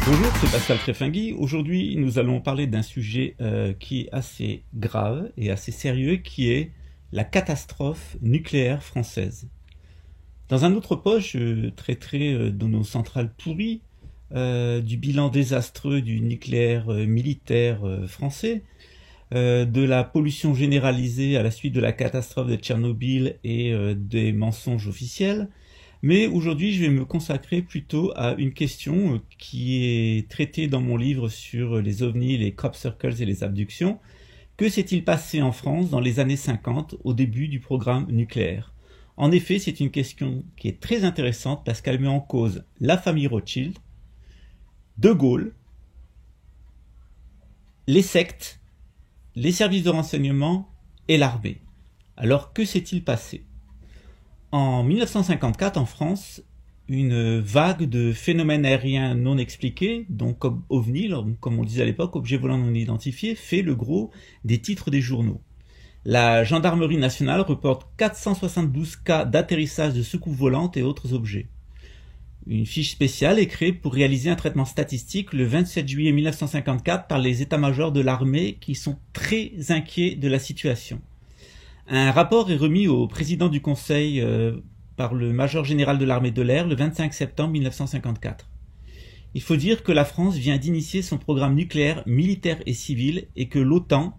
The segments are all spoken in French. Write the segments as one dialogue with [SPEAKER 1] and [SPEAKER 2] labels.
[SPEAKER 1] Bonjour, c'est Pascal Trefingui. Aujourd'hui, nous allons parler d'un sujet qui est assez grave et assez sérieux, qui est la catastrophe nucléaire française. Dans un autre poste, je traiterai de nos centrales pourries, du bilan désastreux du nucléaire militaire français, de la pollution généralisée à la suite de la catastrophe de Tchernobyl et des mensonges officiels. Mais aujourd'hui, je vais me consacrer plutôt à une question qui est traitée dans mon livre sur les ovnis, les crop circles et les abductions. Que s'est-il passé en France dans les années 50, au début du programme nucléaire? En effet, c'est une question qui est très intéressante parce qu'elle met en cause la famille Rothschild, De Gaulle, les sectes, les services de renseignement et l'armée. Alors, que s'est-il passé? En 1954, en France, une vague de phénomènes aériens non expliqués, donc comme OVNI, comme on disait à l'époque, objets volants non identifiés, fait le gros des titres des journaux. La gendarmerie nationale reporte 472 cas d'atterrissage de soucoupes volantes et autres objets. Une fiche spéciale est créée pour réaliser un traitement statistique le 27 juillet 1954 par les états-majors de l'armée qui sont très inquiets de la situation. Un rapport est remis au président du Conseil par le major général de l'armée de l'air le 25 septembre 1954. Il faut dire que la France vient d'initier son programme nucléaire militaire et civil et que l'OTAN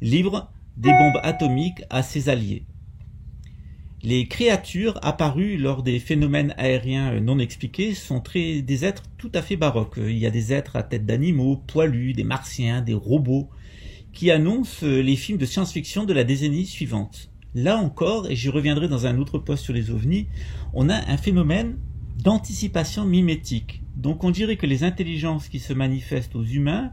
[SPEAKER 1] livre des bombes atomiques à ses alliés. Les créatures apparues lors des phénomènes aériens non expliqués sont des êtres tout à fait baroques. Il y a des êtres à tête d'animaux, poilus, des martiens, des robots, qui annonce les films de science-fiction de la décennie suivante. Là encore, et j'y reviendrai dans un autre post sur les ovnis, on a un phénomène d'anticipation mimétique. Donc on dirait que les intelligences qui se manifestent aux humains,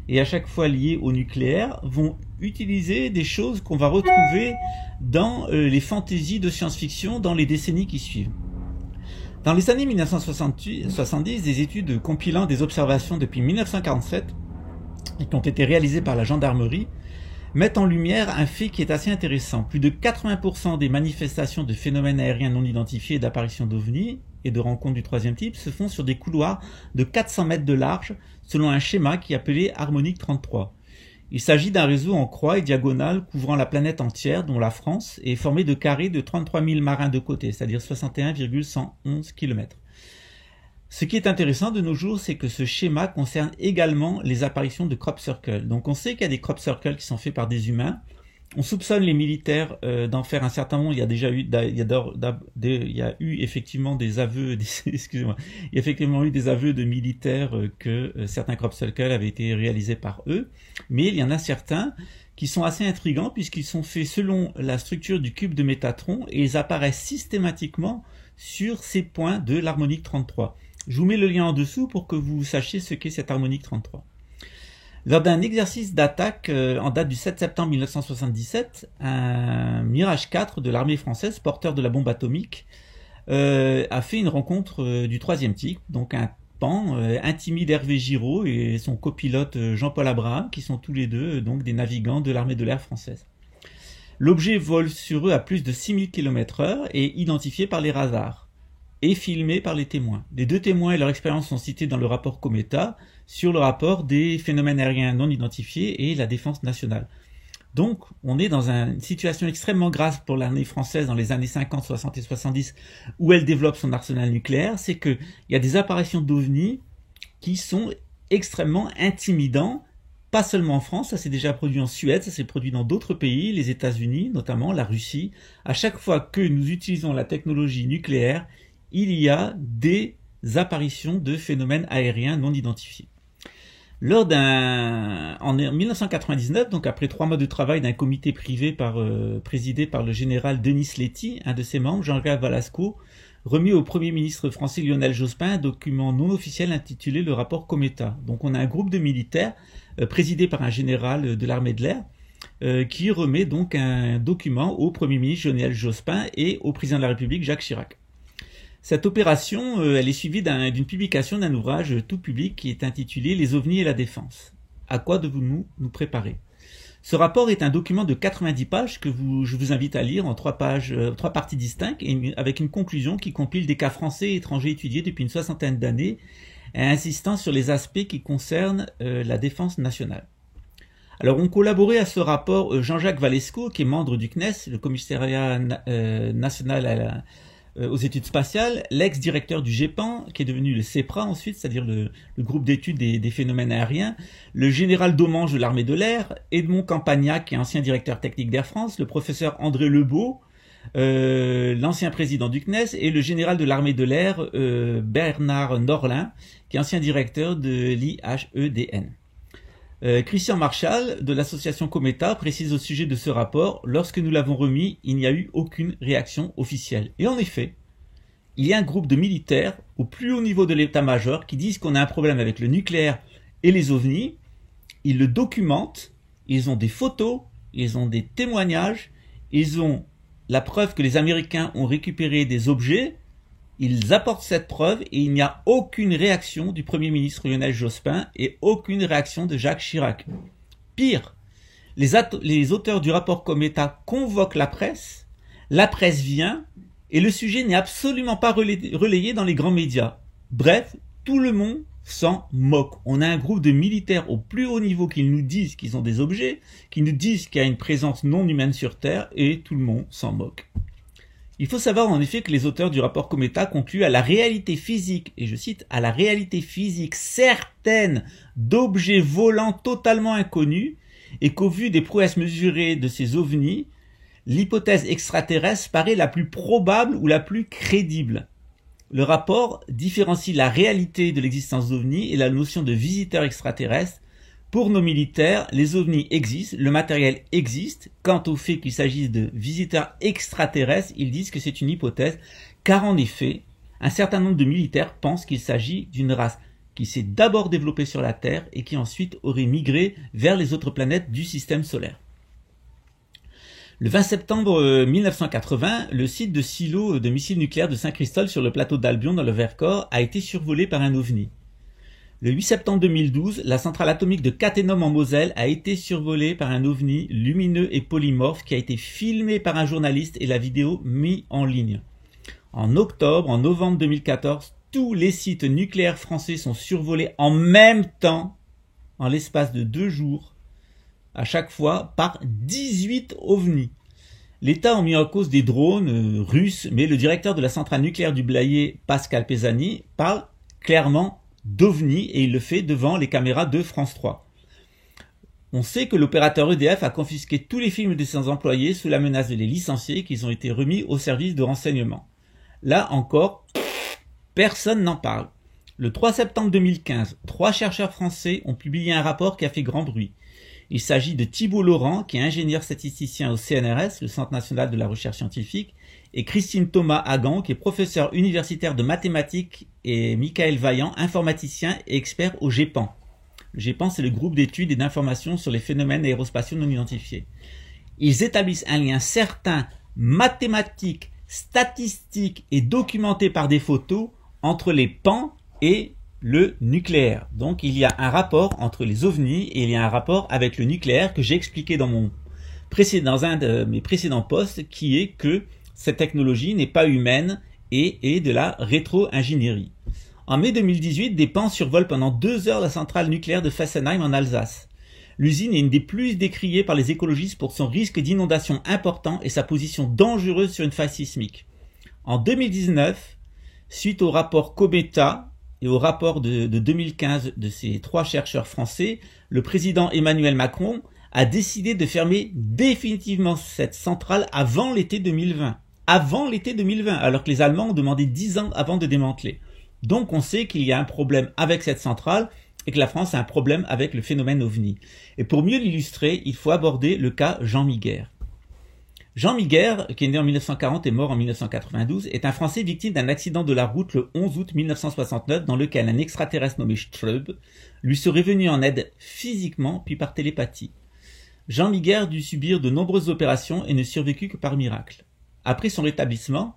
[SPEAKER 1] et à chaque fois liées au nucléaire, vont utiliser des choses qu'on va retrouver dans les fantaisies de science-fiction dans les décennies qui suivent. Dans les années 1970, des études compilant des observations depuis 1947 et qui ont été réalisés par la gendarmerie, mettent en lumière un fait qui est assez intéressant. Plus de 80% des manifestations de phénomènes aériens non identifiés et d'apparitions d'ovnis et de rencontres du troisième type se font sur des couloirs de 400 mètres de large, selon un schéma qui est appelé harmonique 33. Il s'agit d'un réseau en croix et diagonale couvrant la planète entière, dont la France, et formé de carrés de 33 000 marins de côté, c'est-à-dire 61,111 km. Ce qui est intéressant de nos jours, c'est que ce schéma concerne également les apparitions de crop circles. Donc on sait qu'il y a des crop circles qui sont faits par des humains. On soupçonne les militaires d'en faire un certain nombre. Il y a déjà eu, il y a eu effectivement des aveux, excusez-moi, il y a effectivement eu des aveux de militaires que certains crop circles avaient été réalisés par eux. Mais il y en a certains qui sont assez intrigants puisqu'ils sont faits selon la structure du cube de Métatron et ils apparaissent systématiquement sur ces points de l'harmonique 33. Je vous mets le lien en dessous pour que vous sachiez ce qu'est cette harmonique 33. Lors d'un exercice d'attaque en date du 7 septembre 1977, un Mirage 4 de l'armée française, porteur de la bombe atomique, a fait une rencontre du troisième type, donc un pan intimide Hervé Giraud et son copilote Jean-Paul Abraham, qui sont tous les deux donc des navigants de l'armée de l'air française. L'objet vole sur eux à plus de 6000 km/h et identifié par les radars et filmé par les témoins. Les deux témoins et leur expérience sont cités dans le rapport Cometa sur le rapport des phénomènes aériens non identifiés et la défense nationale. Donc, on est dans une situation extrêmement grave pour l'armée française dans les années 50, 60 et 70 où elle développe son arsenal nucléaire, c'est qu'il y a des apparitions d'OVNI qui sont extrêmement intimidants, pas seulement en France, ça s'est déjà produit en Suède, ça s'est produit dans d'autres pays, les États-Unis notamment, la Russie. À chaque fois que nous utilisons la technologie nucléaire, il y a des apparitions de phénomènes aériens non identifiés. En 1999, donc après 3 mois de travail d'un comité privé présidé par le général Denis Letty, un de ses membres, Jean-Jacques Valasco, remis au Premier ministre français Lionel Jospin un document non officiel intitulé le rapport Cometa. Donc on a un groupe de militaires présidé par un général de l'armée de l'air qui remet donc un document au Premier ministre Lionel Jospin et au président de la République Jacques Chirac. Cette opération, elle est suivie d'une publication d'un ouvrage tout public qui est intitulé « Les ovnis et la défense. À quoi devons-nous nous préparer ?» Ce rapport est un document de 90 pages que je vous invite à lire en 3 parties distinctes et avec une conclusion qui compile des cas français et étrangers étudiés depuis une 60aine d'années, insistant sur les aspects qui concernent la défense nationale. Alors, ont collaboré à ce rapport Jean-Jacques Valasco, qui est membre du CNES, le commissariat national aux études spatiales, l'ex-directeur du GEPAN, qui est devenu le CEPRA ensuite, c'est-à-dire le groupe d'études des phénomènes aériens, le général Domange de l'armée de l'air, Edmond Campagnac, qui est ancien directeur technique d'Air France, le professeur André Lebeau, l'ancien président du CNES, et le général de l'armée de l'air, Bernard Norlin, qui est ancien directeur de l'IHEDN. Christian Marchal, de l'association Cometa, précise au sujet de ce rapport « Lorsque nous l'avons remis, il n'y a eu aucune réaction officielle. » Et en effet, il y a un groupe de militaires au plus haut niveau de l'état-major qui disent qu'on a un problème avec le nucléaire et les ovnis. Ils le documentent, ils ont des photos, ils ont des témoignages, ils ont la preuve que les Américains ont récupéré des objets. Ils apportent cette preuve et il n'y a aucune réaction du Premier ministre Lionel Jospin et aucune réaction de Jacques Chirac. Pire, les auteurs du rapport Cometa convoquent la presse vient et le sujet n'est absolument pas relayé dans les grands médias. Bref, tout le monde s'en moque. On a un groupe de militaires au plus haut niveau qui nous disent qu'ils ont des objets, qui nous disent qu'il y a une présence non humaine sur Terre et tout le monde s'en moque. Il faut savoir en effet que les auteurs du rapport Cometa concluent à la réalité physique, et je cite, à la réalité physique certaine d'objets volants totalement inconnus, et qu'au vu des prouesses mesurées de ces ovnis, l'hypothèse extraterrestre paraît la plus probable ou la plus crédible. Le rapport différencie la réalité de l'existence d'ovnis et la notion de visiteurs extraterrestres. Pour nos militaires, les ovnis existent, le matériel existe. Quant au fait qu'il s'agisse de visiteurs extraterrestres, ils disent que c'est une hypothèse, car en effet, un certain nombre de militaires pensent qu'il s'agit d'une race qui s'est d'abord développée sur la Terre et qui ensuite aurait migré vers les autres planètes du système solaire. Le 20 septembre 1980, le site de silo de missiles nucléaires de Saint-Christol sur le plateau d'Albion dans le Vercors a été survolé par un ovni. Le 8 septembre 2012, la centrale atomique de Cattenom en Moselle a été survolée par un ovni lumineux et polymorphe qui a été filmé par un journaliste et la vidéo mise en ligne. En novembre 2014, tous les sites nucléaires français sont survolés en même temps, en l'espace de 2 jours, à chaque fois par 18 ovnis. L'État a mis en cause des drones russes, mais le directeur de la centrale nucléaire du Blayais, Pascal Pesani, parle clairement d'OVNI et il le fait devant les caméras de France 3. On sait que l'opérateur EDF a confisqué tous les films de ses employés sous la menace de les licencier et qu'ils ont été remis au service de renseignement. Là encore, personne n'en parle. Le 3 septembre 2015, 3 chercheurs français ont publié un rapport qui a fait grand bruit. Il s'agit de Thibault Laurent, qui est ingénieur statisticien au CNRS, le Centre national de la recherche scientifique, et Christine Thomas-Hagan, qui est professeur universitaire de mathématiques, et Michael Vaillant, informaticien et expert au GEPAN. Le GEPAN, c'est le groupe d'études et d'informations sur les phénomènes aérospatiaux non identifiés. Ils établissent un lien certain, mathématique, statistique et documenté par des photos entre les PAN et le nucléaire. Donc il y a un rapport entre les ovnis et il y a un rapport avec le nucléaire que j'ai expliqué dans un de mes précédents posts, qui est que cette technologie n'est pas humaine et est de la rétro-ingénierie. En mai 2018, des PAN survolent pendant 2 heures la centrale nucléaire de Fessenheim en Alsace. L'usine est une des plus décriées par les écologistes pour son risque d'inondation important et sa position dangereuse sur une faille sismique. En 2019, suite au rapport Cometa et au rapport de 2015 de ces 3 chercheurs français, le président Emmanuel Macron a décidé de fermer définitivement cette centrale avant l'été 2020. Avant l'été 2020, alors que les Allemands ont demandé 10 ans avant de démanteler. Donc on sait qu'il y a un problème avec cette centrale et que la France a un problème avec le phénomène OVNI. Et pour mieux l'illustrer, il faut aborder le cas Jean Miguer. Jean Miguer, qui est né en 1940 et mort en 1992, est un Français victime d'un accident de la route le 11 août 1969 dans lequel un extraterrestre nommé Strub lui serait venu en aide physiquement puis par télépathie. Jean Miguer dut subir de nombreuses opérations et ne survécut que par miracle. Après son rétablissement,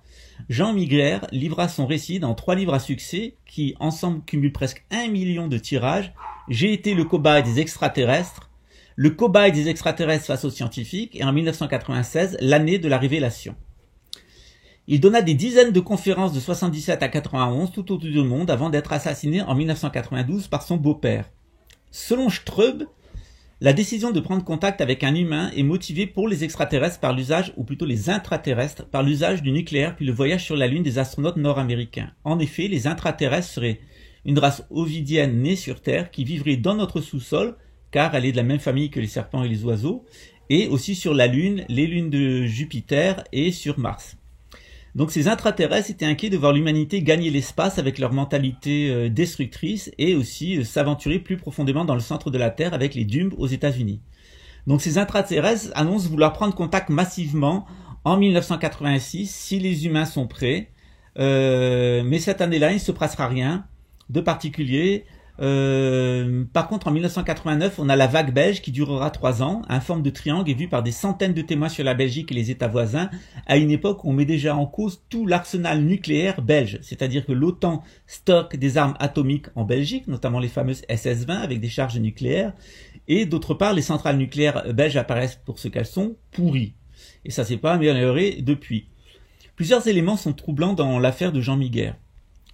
[SPEAKER 1] Jean Miguer livra son récit dans 3 livres à succès qui, ensemble, cumulent presque 1 million de tirages. J'ai été le cobaye des extraterrestres, le cobaye des extraterrestres face aux scientifiques, et en 1996, l'année de la révélation. Il donna des dizaines de conférences de 77 à 91 tout autour du monde avant d'être assassiné en 1992 par son beau-père. Selon Strub, la décision de prendre contact avec un humain est motivée pour les extraterrestres par l'usage, ou plutôt les intraterrestres, par l'usage du nucléaire puis le voyage sur la Lune des astronautes nord-américains. En effet, les intraterrestres seraient une race ovidienne née sur Terre qui vivrait dans notre sous-sol, car elle est de la même famille que les serpents et les oiseaux, et aussi sur la Lune, les lunes de Jupiter et sur Mars. Donc ces intraterrestres étaient inquiets de voir l'humanité gagner l'espace avec leur mentalité destructrice et aussi s'aventurer plus profondément dans le centre de la Terre avec les Dumbs aux États-Unis. Donc ces intraterrestres annoncent vouloir prendre contact massivement en 1986 si les humains sont prêts, mais cette année-là il ne se passera rien de particulier. Par contre, en 1989, on a la vague belge qui durera 3 ans, en forme de triangle et vue par des centaines de témoins sur la Belgique et les États voisins, à une époque où on met déjà en cause tout l'arsenal nucléaire belge. C'est-à-dire que l'OTAN stocke des armes atomiques en Belgique, notamment les fameuses SS-20 avec des charges nucléaires, et d'autre part, les centrales nucléaires belges apparaissent pour ce qu'elles sont pourries. Et ça s'est pas amélioré depuis. Plusieurs éléments sont troublants dans l'affaire de Jean Miguer.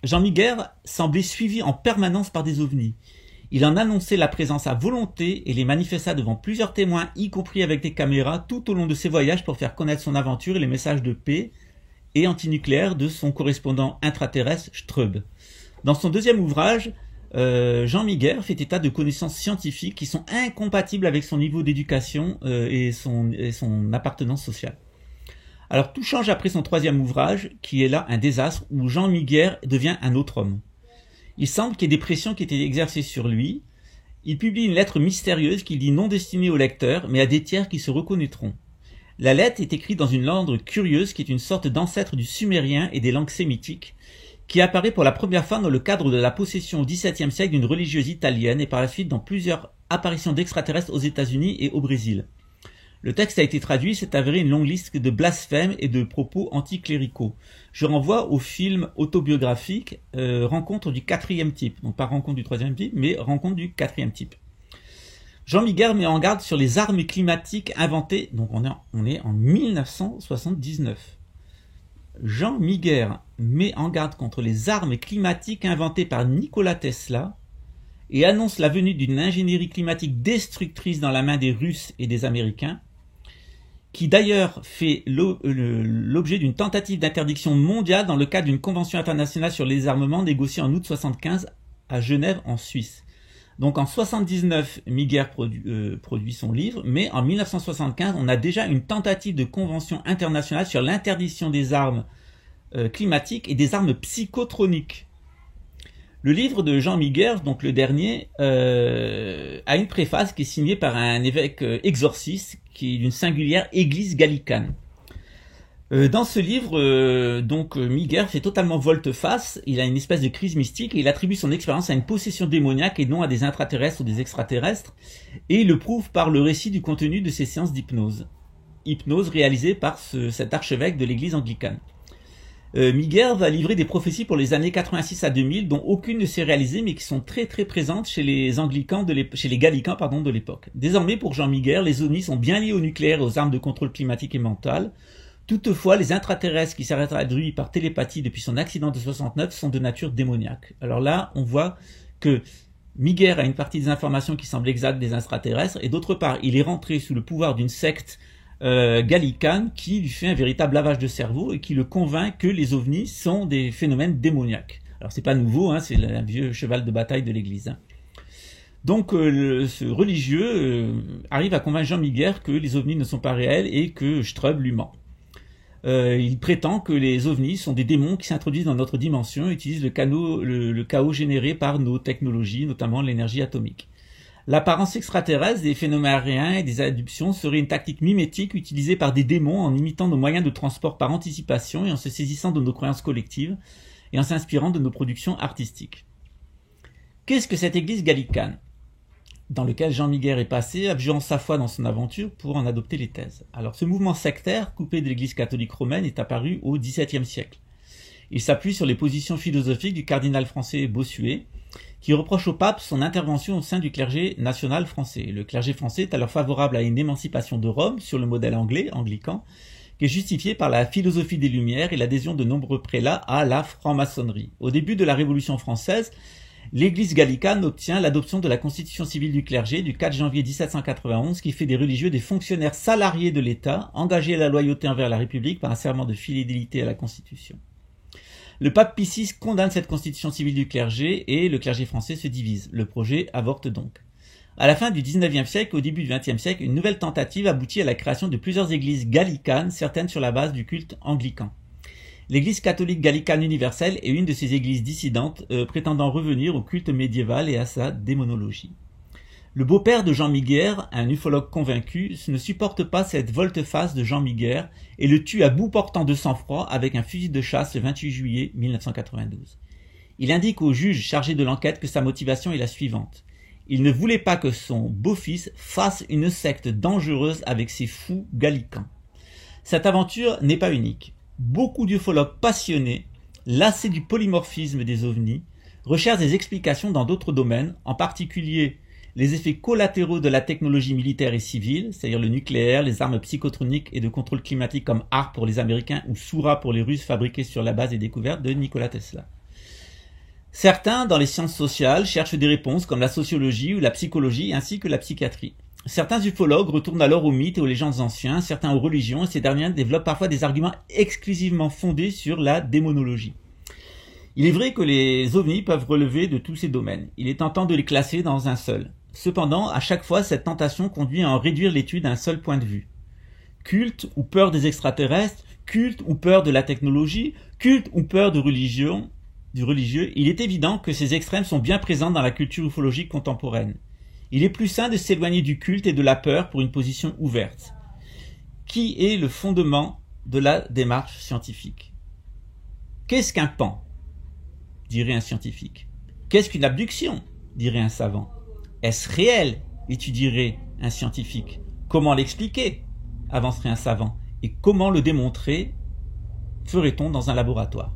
[SPEAKER 1] Jean Miguer semblait suivi en permanence par des ovnis. Il en annonçait la présence à volonté et les manifesta devant plusieurs témoins, y compris avec des caméras, tout au long de ses voyages pour faire connaître son aventure et les messages de paix et antinucléaires de son correspondant intraterrestre Strub. Dans son deuxième ouvrage, Jean Miguer fait état de connaissances scientifiques qui sont incompatibles avec son niveau d'éducation et son appartenance sociale. Alors tout change après son 3e ouvrage, qui est là un désastre, où Jean Miguer devient un autre homme. Il semble qu'il y ait des pressions qui étaient exercées sur lui. Il publie une lettre mystérieuse qu'il dit non destinée au lecteur, mais à des tiers qui se reconnaîtront. La lettre est écrite dans une langue curieuse qui est une sorte d'ancêtre du sumérien et des langues sémitiques, qui apparaît pour la première fois dans le cadre de la possession au XVIIe siècle d'une religieuse italienne et par la suite dans plusieurs apparitions d'extraterrestres aux États-Unis et au Brésil. Le texte a été traduit, s'est avéré une longue liste de blasphèmes et de propos anticléricaux. Je renvoie au film autobiographique Rencontre du 4e type. Donc pas Rencontre du 3e type, mais Rencontre du 4e type. Jean Miguer met en garde sur les armes climatiques inventées. Donc on est en 1979. Jean Miguer met en garde contre les armes climatiques inventées par Nikola Tesla et annonce la venue d'une ingénierie climatique destructrice dans la main des Russes et des Américains, qui d'ailleurs fait l'objet d'une tentative d'interdiction mondiale dans le cadre d'une convention internationale sur les armements négociée en août 1975 à Genève en Suisse. Donc en 1979, Miguer produit son livre, mais en 1975, on a déjà une tentative de convention internationale sur l'interdiction des armes climatiques et des armes psychotroniques. Le livre de Jean Miguer, donc le dernier, a une préface qui est signée par un évêque exorciste qui est d'une singulière église gallicane. Dans ce livre, Miguer fait totalement volte-face, il a une espèce de crise mystique et il attribue son expérience à une possession démoniaque et non à des intraterrestres ou des extraterrestres, et il le prouve par le récit du contenu de ses séances d'hypnose. Hypnose réalisée par cet archevêque de l'église anglicane. Miguer va livrer des prophéties pour les années 86 à 2000, dont aucune ne s'est réalisée, mais qui sont très très présentes chez les anglicans chez les gallicans de l'époque. Désormais, pour Jean Miguer, les ovnis sont bien liés au nucléaire et aux armes de contrôle climatique et mental. Toutefois, les intraterrestres qui s'arrêtent à lui par télépathie depuis son accident de 69 sont de nature démoniaque. Alors là, on voit que Miguer a une partie des informations qui semblent exactes des extraterrestres, et d'autre part, il est rentré sous le pouvoir d'une secte gallicane qui lui fait un véritable lavage de cerveau et qui le convainc que les ovnis sont des phénomènes démoniaques. Alors c'est pas nouveau, hein, c'est un vieux cheval de bataille de l'église. Hein. Donc ce religieux arrive à convaincre Jean Miguer que les ovnis ne sont pas réels et que Strub lui ment. il prétend que les ovnis sont des démons qui s'introduisent dans notre dimension et utilisent le chaos généré par nos technologies, notamment l'énergie atomique. L'apparence extraterrestre des phénomènes aériens et des abductions serait une tactique mimétique utilisée par des démons en imitant nos moyens de transport par anticipation et en se saisissant de nos croyances collectives et en s'inspirant de nos productions artistiques. Qu'est-ce que cette église gallicane, dans lequel Jean Miguer est passé, abjurant sa foi dans son aventure pour en adopter les thèses? Alors, ce mouvement sectaire, coupé de l'église catholique romaine, est apparu au XVIIe siècle. Il s'appuie sur les positions philosophiques du cardinal français Bossuet, qui reproche au pape son intervention au sein du clergé national français. Le clergé français est alors favorable à une émancipation de Rome sur le modèle anglais, anglican, qui est justifié par la philosophie des Lumières et l'adhésion de nombreux prélats à la franc-maçonnerie. Au début de la Révolution française, l'église gallicane obtient l'adoption de la constitution civile du clergé du 4 janvier 1791 qui fait des religieux des fonctionnaires salariés de l'État, engagés à la loyauté envers la République par un serment de fidélité à la Constitution. Le pape Pie VI condamne cette constitution civile du clergé et le clergé français se divise. Le projet avorte donc. À la fin du XIXe siècle, au début du XXe siècle, une nouvelle tentative aboutit à la création de plusieurs églises gallicanes, certaines sur la base du culte anglican. L'église catholique gallicane universelle est une de ces églises dissidentes prétendant revenir au culte médiéval et à sa démonologie. Le beau-père de Jean Miguer, un ufologue convaincu, ne supporte pas cette volte-face de Jean Miguer et le tue à bout portant de sang-froid avec un fusil de chasse le 28 juillet 1992. Il indique au juge chargé de l'enquête que sa motivation est la suivante. Il ne voulait pas que son beau-fils fasse une secte dangereuse avec ses fous gallicans. Cette aventure n'est pas unique. Beaucoup d'ufologues passionnés, lassés du polymorphisme des ovnis, recherchent des explications dans d'autres domaines, en particulier les effets collatéraux de la technologie militaire et civile, c'est-à-dire le nucléaire, les armes psychotroniques et de contrôle climatique comme HARP pour les Américains ou Soura pour les Russes, fabriquées sur la base des découvertes de Nikola Tesla. Certains, dans les sciences sociales, cherchent des réponses comme la sociologie ou la psychologie ainsi que la psychiatrie. Certains ufologues retournent alors aux mythes et aux légendes anciens, certains aux religions, et ces derniers développent parfois des arguments exclusivement fondés sur la démonologie. Il est vrai que les ovnis peuvent relever de tous ces domaines. Il est tentant de les classer dans un seul. Cependant, à chaque fois, cette tentation conduit à en réduire l'étude à un seul point de vue. Culte ou peur des extraterrestres, culte ou peur de la technologie, culte ou peur de religion, du religieux, il est évident que ces extrêmes sont bien présents dans la culture ufologique contemporaine. Il est plus sain de s'éloigner du culte et de la peur pour une position ouverte. Qui est le fondement de la démarche scientifique? Qu'est-ce qu'un pan? Dirait un scientifique. Qu'est-ce qu'une abduction? Dirait un savant. Est-ce réel? Étudierait un scientifique. Comment l'expliquer? Avancerait un savant. Et comment le démontrer? Ferait-on dans un laboratoire?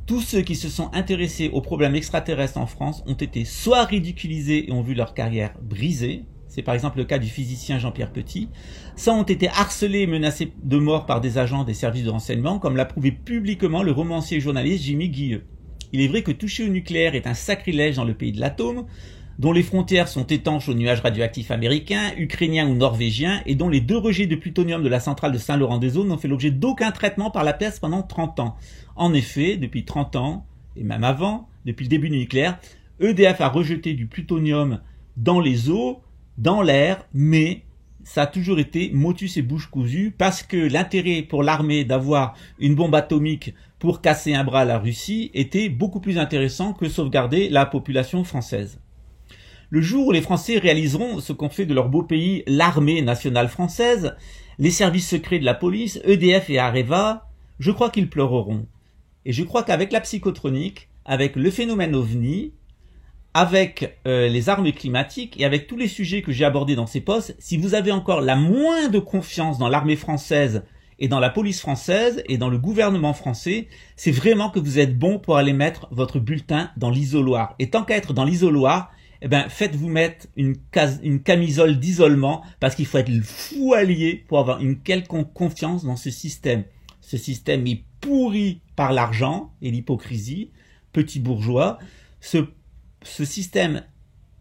[SPEAKER 1] Tous ceux qui se sont intéressés aux problèmes extraterrestres en France ont été soit ridiculisés et ont vu leur carrière brisée, c'est par exemple le cas du physicien Jean-Pierre Petit, soit ont été harcelés et menacés de mort par des agents des services de renseignement, comme l'a prouvé publiquement le romancier et journaliste Jimmy Guilleux. Il est vrai que toucher au nucléaire est un sacrilège dans le pays de l'atome, dont les frontières sont étanches aux nuages radioactifs américains, ukrainiens ou norvégiens, et dont les 2 rejets de plutonium de la centrale de Saint-Laurent-des-Eaux n'ont fait l'objet d'aucun traitement par la PERS pendant 30 ans. En effet, depuis 30 ans, et même avant, depuis le début du nucléaire, EDF a rejeté du plutonium dans les eaux, dans l'air, mais ça a toujours été motus et bouche cousue, parce que l'intérêt pour l'armée d'avoir une bombe atomique pour casser un bras à la Russie était beaucoup plus intéressant que sauvegarder la population française. Le jour où les Français réaliseront ce qu'ont fait de leur beau pays l'armée nationale française, les services secrets de la police, EDF et Areva, je crois qu'ils pleureront. Et je crois qu'avec la psychotronique, avec le phénomène OVNI, avec les armes climatiques et avec tous les sujets que j'ai abordés dans ces posts, si vous avez encore la moindre confiance dans l'armée française et dans la police française et dans le gouvernement français, c'est vraiment que vous êtes bon pour aller mettre votre bulletin dans l'isoloir. Et tant qu'à être dans l'isoloir, eh ben, faites-vous mettre une camisole d'isolement parce qu'il faut être le fou allié pour avoir une quelconque confiance dans ce système. Ce système est pourri par l'argent et l'hypocrisie, petit bourgeois. Ce système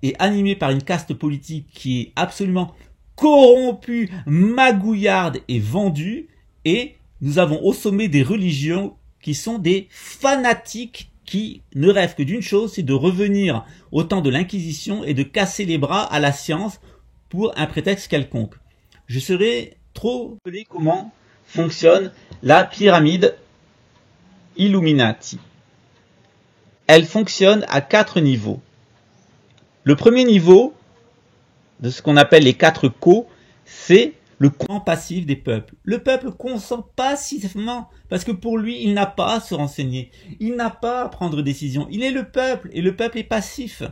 [SPEAKER 1] est animé par une caste politique qui est absolument corrompue, magouillarde et vendue. Et nous avons au sommet des religions qui sont des fanatiques qui ne rêvent que d'une chose, c'est de revenir au temps de l'Inquisition et de casser les bras à la science pour un prétexte quelconque. Je serais trop étonné comment fonctionne la pyramide Illuminati. Elle fonctionne à 4 niveaux. Le premier niveau de ce qu'on appelle les 4 co, c'est le consentement passif des peuples. Le peuple consent passivement parce que pour lui, il n'a pas à se renseigner, il n'a pas à prendre décision. Il est le peuple et le peuple est passif.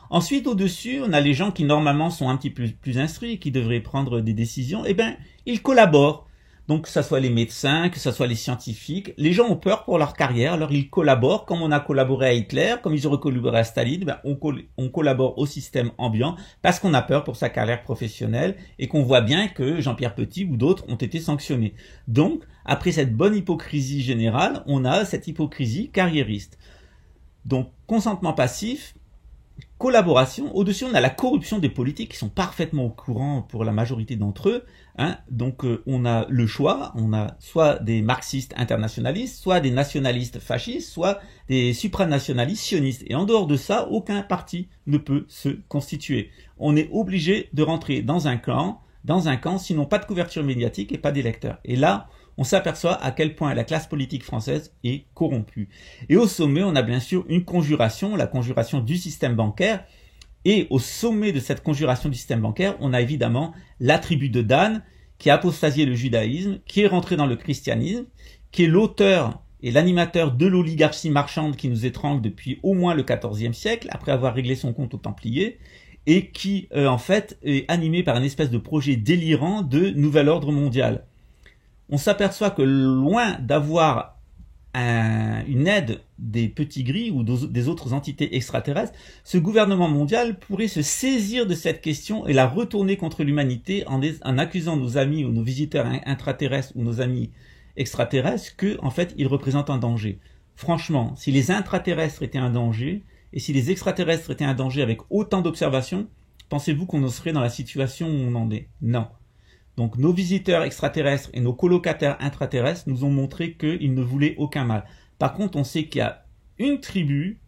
[SPEAKER 1] Ensuite, au-dessus, on a les gens qui normalement sont un petit peu plus instruits, qui devraient prendre des décisions. Eh bien, ils collaborent. Donc, que ce soit les médecins, que ce soit les scientifiques, les gens ont peur pour leur carrière, alors ils collaborent, comme on a collaboré à Hitler, comme ils auraient collaboré à Staline, ben on collabore au système ambiant, parce qu'on a peur pour sa carrière professionnelle, et qu'on voit bien que Jean-Pierre Petit ou d'autres ont été sanctionnés. Donc, après cette bonne hypocrisie générale, on a cette hypocrisie carriériste. Donc, consentement passif, collaboration. Au-dessus, on a la corruption des politiques qui sont parfaitement au courant pour la majorité d'entre eux. Donc, on a le choix. On a soit des marxistes internationalistes, soit des nationalistes fascistes, soit des supranationalistes sionistes. Et en dehors de ça, aucun parti ne peut se constituer. On est obligé de rentrer dans un camp, sinon pas de couverture médiatique et pas d'électeurs. Et là, on s'aperçoit à quel point la classe politique française est corrompue. Et au sommet, on a bien sûr une conjuration, la conjuration du système bancaire. Et au sommet de cette conjuration du système bancaire, on a évidemment la tribu de Dan, qui a apostasié le judaïsme, qui est rentré dans le christianisme, qui est l'auteur et l'animateur de l'oligarchie marchande qui nous étrangle depuis au moins le XIVe siècle, après avoir réglé son compte aux Templiers, et qui, en fait, est animé par une espèce de projet délirant de nouvel ordre mondial. On s'aperçoit que loin d'avoir une aide des petits gris ou des autres entités extraterrestres, ce gouvernement mondial pourrait se saisir de cette question et la retourner contre l'humanité en accusant nos amis ou nos visiteurs intraterrestres ou nos amis extraterrestres que, en fait, ils représentent un danger. Franchement, si les intraterrestres étaient un danger et si les extraterrestres étaient un danger avec autant d'observations, pensez-vous qu'on en serait dans la situation où on en est? Non. Donc nos visiteurs extraterrestres et nos colocataires intraterrestres nous ont montré qu'ils ne voulaient aucun mal. Par contre, on sait qu'il y a une tribu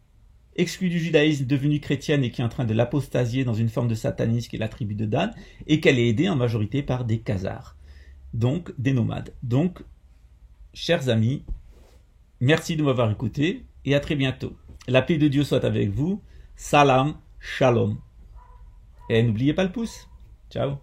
[SPEAKER 1] exclue du judaïsme, devenue chrétienne et qui est en train de l'apostasier dans une forme de satanisme qui est la tribu de Dan, et qu'elle est aidée en majorité par des khazars, donc des nomades. Donc, chers amis, merci de m'avoir écouté et à très bientôt. La paix de Dieu soit avec vous. Salam, shalom. Et n'oubliez pas le pouce. Ciao.